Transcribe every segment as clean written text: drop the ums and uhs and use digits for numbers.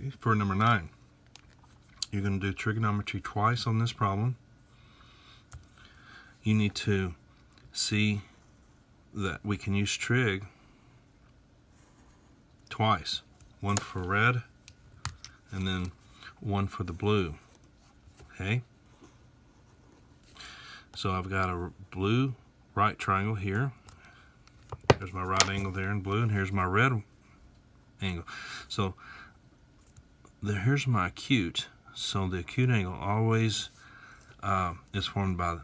Okay, for number 9, you're going to do trigonometry twice on this problem. You need to see that we can use trig twice. One for red and then one for the blue. Okay? So I've got a blue right triangle here. There's my right angle there in blue, and here's my red angle. So here's my acute. So the acute angle always is formed by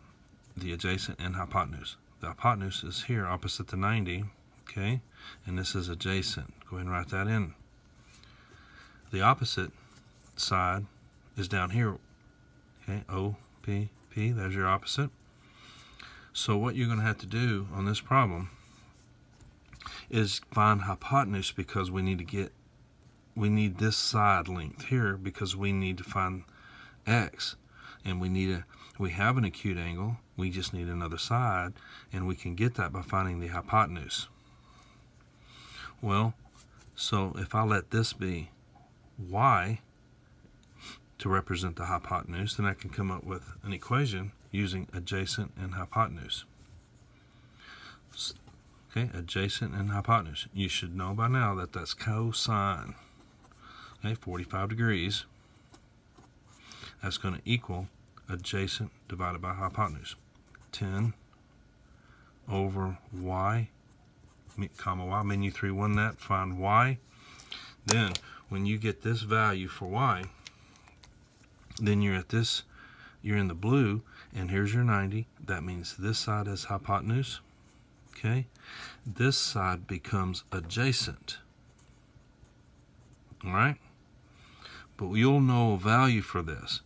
the adjacent and hypotenuse. The hypotenuse is here opposite the 90, okay? And this is adjacent. Go ahead and write that in. The opposite side is down here, okay? O, P, P, there's your opposite. So what you're going to have to do on this problem is find hypotenuse, because we need this side length here because we need to find x, and we have an acute angle, we just need another side, and we can get that by finding the hypotenuse. Well, so if I let this be y to represent the hypotenuse, then I can come up with an equation using adjacent and hypotenuse. Okay, adjacent and hypotenuse. You should know by now that that's cosine. Okay, 45 degrees. That's going to equal adjacent divided by hypotenuse. 10 over y, comma y, menu 3, 1 that, find y. Then, when you get this value for y, then you're in the blue, and here's your 90. That means this side is hypotenuse. Okay, this side becomes adjacent. All right, but you'll know a value for this,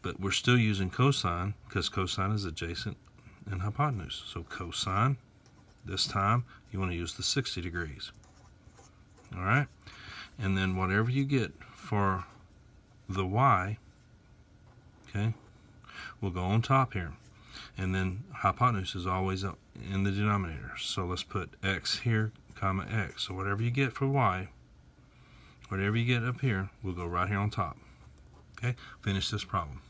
but we're still using cosine because cosine is adjacent and hypotenuse. So cosine, this time you want to use the 60 degrees. All right, and then whatever you get for the y, okay, will go on top here. And then hypotenuse is always in the denominator. So let's put x here, comma x. So whatever you get for y, whatever you get up here, will go right here on top. Okay, finish this problem.